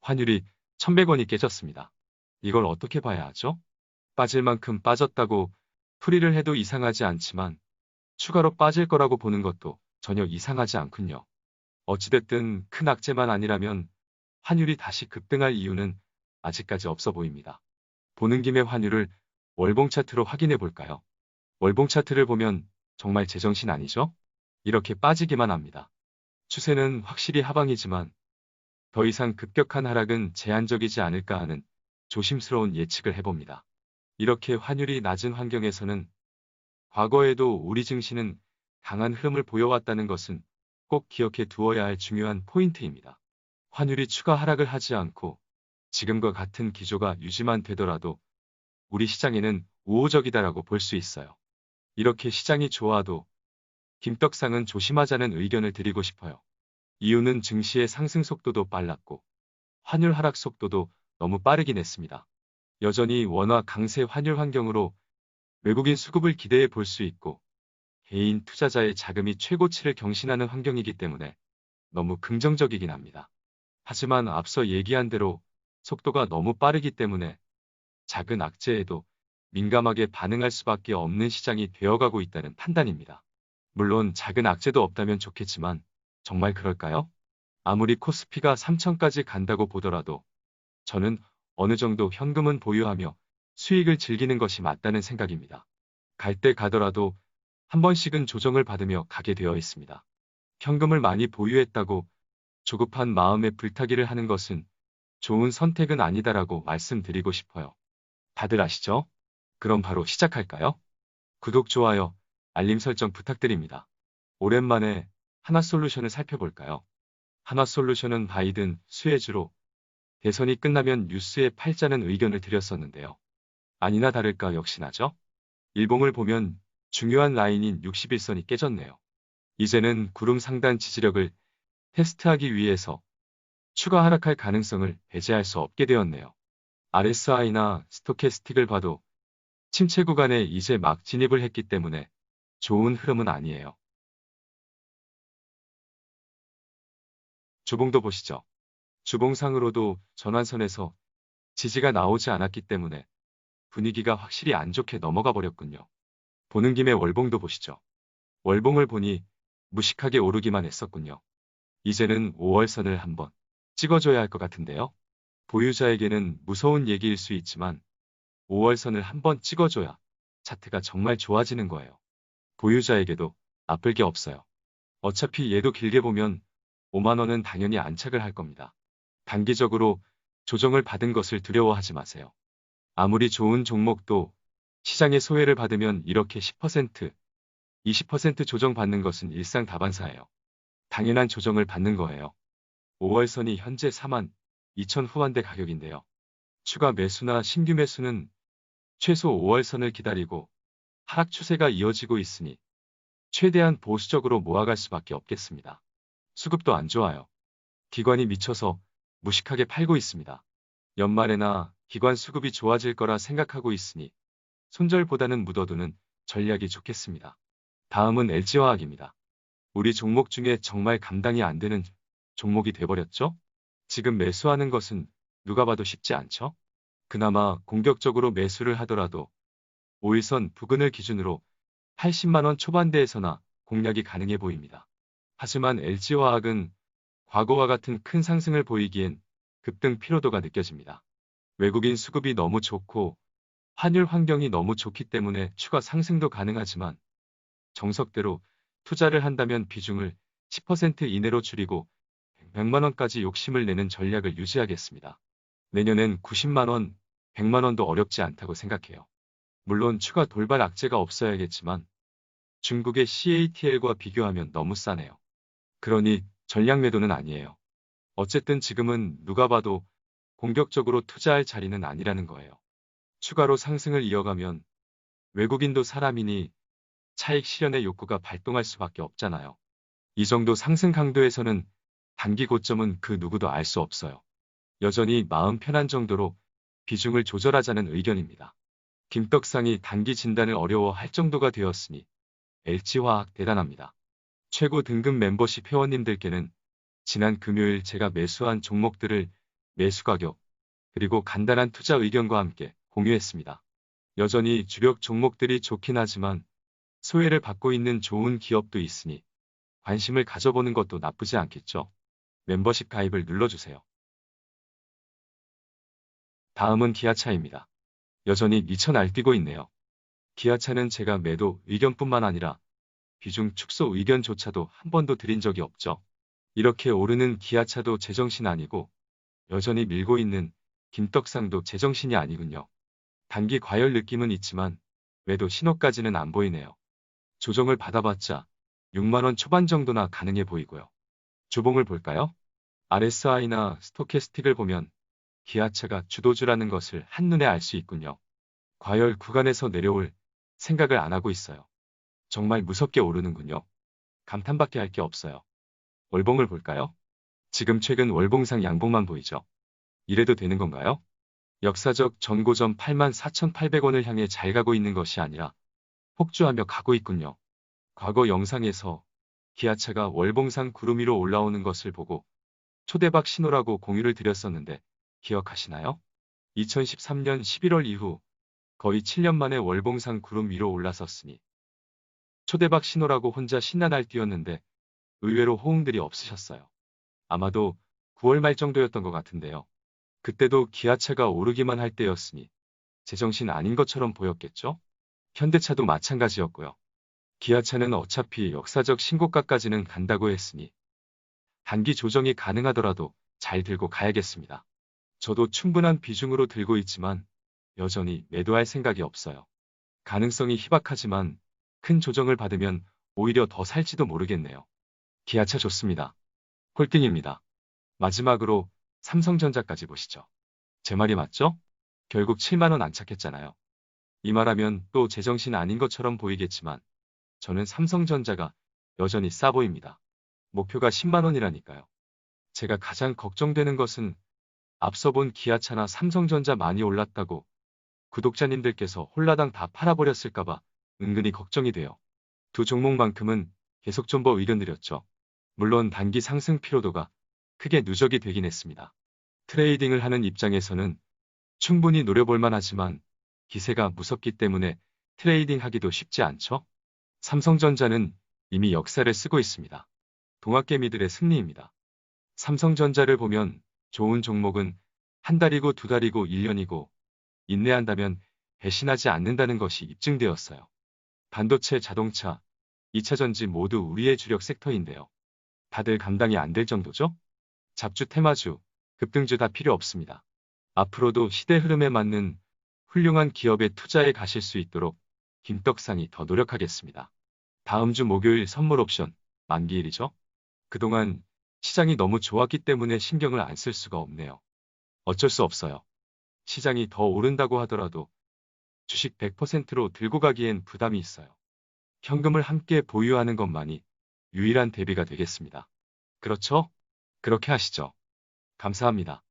환율이 1,100원이 깨졌습니다. 이걸 어떻게 봐야 하죠? 빠질 만큼 빠졌다고 풀이를 해도 이상하지 않지만 추가로 빠질 거라고 보는 것도 전혀 이상하지 않군요. 어찌됐든 큰 악재만 아니라면 환율이 다시 급등할 이유는 아직까지 없어 보입니다. 보는 김에 환율을 월봉 차트로 확인해 볼까요? 월봉 차트를 보면 정말 제정신 아니죠? 이렇게 빠지기만 합니다. 추세는 확실히 하방이지만 더 이상 급격한 하락은 제한적이지 않을까 하는 조심스러운 예측을 해봅니다. 이렇게 환율이 낮은 환경에서는 과거에도 우리 증시는 강한 흐름을 보여왔다는 것은 꼭 기억해 두어야 할 중요한 포인트입니다. 환율이 추가 하락을 하지 않고 지금과 같은 기조가 유지만 되더라도 우리 시장에는 우호적이다라고 볼 수 있어요. 이렇게 시장이 좋아도 김떡상은 조심하자는 의견을 드리고 싶어요. 이유는 증시의 상승 속도도 빨랐고 환율 하락 속도도 너무 빠르긴 했습니다. 여전히 원화 강세 환율 환경으로 외국인 수급을 기대해 볼 수 있고 개인 투자자의 자금이 최고치를 경신하는 환경이기 때문에 너무 긍정적이긴 합니다. 하지만 앞서 얘기한 대로 속도가 너무 빠르기 때문에 작은 악재에도 민감하게 반응할 수밖에 없는 시장이 되어가고 있다는 판단입니다. 물론 작은 악재도 없다면 좋겠지만 정말 그럴까요? 아무리 코스피가 3천까지 간다고 보더라도 저는 어느 정도 현금은 보유하며 수익을 즐기는 것이 맞다는 생각입니다. 갈 때 가더라도 한 번씩은 조정을 받으며 가게 되어 있습니다. 현금을 많이 보유했다고 조급한 마음에 불타기를 하는 것은 좋은 선택은 아니다라고 말씀드리고 싶어요. 다들 아시죠? 그럼 바로 시작할까요? 구독, 좋아요, 알림 설정 부탁드립니다. 오랜만에 하나솔루션을 살펴볼까요? 하나솔루션은 바이든, 수혜주로 대선이 끝나면 뉴스에 팔자는 의견을 드렸었는데요. 아니나 다를까 역시나죠? 일봉을 보면 중요한 라인인 61선이 깨졌네요. 이제는 구름 상단 지지력을 테스트하기 위해서 추가 하락할 가능성을 배제할 수 없게 되었네요. RSI나 스토캐스틱을 봐도 침체 구간에 이제 막 진입을 했기 때문에 좋은 흐름은 아니에요. 주봉도 보시죠. 주봉상으로도 전환선에서 지지가 나오지 않았기 때문에 분위기가 확실히 안 좋게 넘어가 버렸군요. 보는 김에 월봉도 보시죠. 월봉을 보니 무식하게 오르기만 했었군요. 이제는 5월선을 한번 찍어줘야 할 것 같은데요. 보유자에게는 무서운 얘기일 수 있지만 5월선을 한번 찍어줘야 차트가 정말 좋아지는 거예요. 보유자에게도 나쁠 게 없어요. 어차피 얘도 길게 보면 5만 원은 당연히 안착을 할 겁니다. 단기적으로 조정을 받은 것을 두려워하지 마세요. 아무리 좋은 종목도 시장의 소외를 받으면 이렇게 10%, 20% 조정받는 것은 일상다반사예요. 당연한 조정을 받는 거예요. 5월선이 현재 4만 2천 후반대 가격인데요. 추가 매수나 신규 매수는 최소 5월선을 기다리고 하락 추세가 이어지고 있으니 최대한 보수적으로 모아갈 수밖에 없겠습니다. 수급도 안 좋아요. 기관이 미쳐서 무식하게 팔고 있습니다. 연말에나 기관 수급이 좋아질 거라 생각하고 있으니 손절보다는 묻어두는 전략이 좋겠습니다. 다음은 LG화학입니다. 우리 종목 중에 정말 감당이 안 되는 종목이 돼버렸죠? 지금 매수하는 것은 누가 봐도 쉽지 않죠? 그나마 공격적으로 매수를 하더라도 5일선 부근을 기준으로 80만 원 초반대에서나 공략이 가능해 보입니다. 하지만 LG화학은 과거와 같은 큰 상승을 보이기엔 급등 피로도가 느껴집니다. 외국인 수급이 너무 좋고 환율 환경이 너무 좋기 때문에 추가 상승도 가능하지만 정석대로 투자를 한다면 비중을 10% 이내로 줄이고 100만 원까지 욕심을 내는 전략을 유지하겠습니다. 내년엔 90만 원, 100만 원도 어렵지 않다고 생각해요. 물론 추가 돌발 악재가 없어야겠지만 중국의 CATL과 비교하면 너무 싸네요. 그러니 전략 매도는 아니에요. 어쨌든 지금은 누가 봐도 공격적으로 투자할 자리는 아니라는 거예요. 추가로 상승을 이어가면 외국인도 사람이니 차익 실현의 욕구가 발동할 수밖에 없잖아요. 이 정도 상승 강도에서는 단기 고점은 그 누구도 알 수 없어요. 여전히 마음 편한 정도로 비중을 조절하자는 의견입니다. 김떡상이 단기 진단을 어려워할 정도가 되었으니 LG화학 대단합니다. 최고 등급 멤버십 회원님들께는 지난 금요일 제가 매수한 종목들을 매수 가격, 그리고 간단한 투자 의견과 함께 공유했습니다. 여전히 주력 종목들이 좋긴 하지만 소외를 받고 있는 좋은 기업도 있으니 관심을 가져보는 것도 나쁘지 않겠죠. 멤버십 가입을 눌러주세요. 다음은 기아차입니다. 여전히 미쳐 날뛰고 있네요. 기아차는 제가 매도 의견뿐만 아니라 비중 축소 의견조차도 한 번도 드린 적이 없죠. 이렇게 오르는 기아차도 제정신 아니고 여전히 밀고 있는 김떡상도 제정신이 아니군요. 단기 과열 느낌은 있지만 매도 신호까지는 안 보이네요. 조정을 받아봤자 6만원 초반 정도나 가능해 보이고요. 주봉을 볼까요? RSI나 스토캐스틱을 보면 기아차가 주도주라는 것을 한눈에 알 수 있군요. 과열 구간에서 내려올 생각을 안 하고 있어요. 정말 무섭게 오르는군요. 감탄밖에 할 게 없어요. 월봉을 볼까요? 지금 최근 월봉상 양봉만 보이죠? 이래도 되는 건가요? 역사적 전고점 84,800원을 향해 잘 가고 있는 것이 아니라 폭주하며 가고 있군요. 과거 영상에서 기아차가 월봉상 구름 위로 올라오는 것을 보고 초대박 신호라고 공유를 드렸었는데 기억하시나요? 2013년 11월 이후 거의 7년 만에 월봉상 구름 위로 올라섰으니 초대박 신호라고 혼자 신나날 뛰었는데 의외로 호응들이 없으셨어요. 아마도 9월 말 정도였던 것 같은데요. 그때도 기아차가 오르기만 할 때였으니 제정신 아닌 것처럼 보였겠죠? 현대차도 마찬가지였고요. 기아차는 어차피 역사적 신고가까지는 간다고 했으니 단기 조정이 가능하더라도 잘 들고 가야겠습니다. 저도 충분한 비중으로 들고 있지만 여전히 매도할 생각이 없어요. 가능성이 희박하지만 큰 조정을 받으면 오히려 더 살지도 모르겠네요. 기아차 좋습니다. 홀딩입니다. 마지막으로 삼성전자까지 보시죠. 제 말이 맞죠? 결국 7만원 안착했잖아요. 이 말하면 또 제정신 아닌 것처럼 보이겠지만 저는 삼성전자가 여전히 싸 보입니다. 목표가 10만원이라니까요. 제가 가장 걱정되는 것은 앞서 본 기아차나 삼성전자 많이 올랐다고 구독자님들께서 홀라당 다 팔아버렸을까봐 은근히 걱정이 돼요. 두 종목만큼은 계속 존버 의견 드렸죠. 물론 단기 상승 피로도가 크게 누적이 되긴 했습니다. 트레이딩을 하는 입장에서는 충분히 노려볼만 하지만 기세가 무섭기 때문에 트레이딩 하기도 쉽지 않죠? 삼성전자는 이미 역사를 쓰고 있습니다. 동학개미들의 승리입니다. 삼성전자를 보면 좋은 종목은 한 달이고 두 달이고 1년이고 인내한다면 배신하지 않는다는 것이 입증되었어요. 반도체, 자동차, 2차전지 모두 우리의 주력 섹터인데요. 다들 감당이 안 될 정도죠? 잡주, 테마주, 급등주 다 필요 없습니다. 앞으로도 시대 흐름에 맞는 훌륭한 기업에 투자해 가실 수 있도록 김떡상이 더 노력하겠습니다. 다음 주 목요일 선물 옵션 만기일이죠? 그동안 시장이 너무 좋았기 때문에 신경을 안 쓸 수가 없네요. 어쩔 수 없어요. 시장이 더 오른다고 하더라도 주식 100%로 들고 가기엔 부담이 있어요. 현금을 함께 보유하는 것만이 유일한 대비가 되겠습니다. 그렇죠? 그렇게 하시죠. 감사합니다.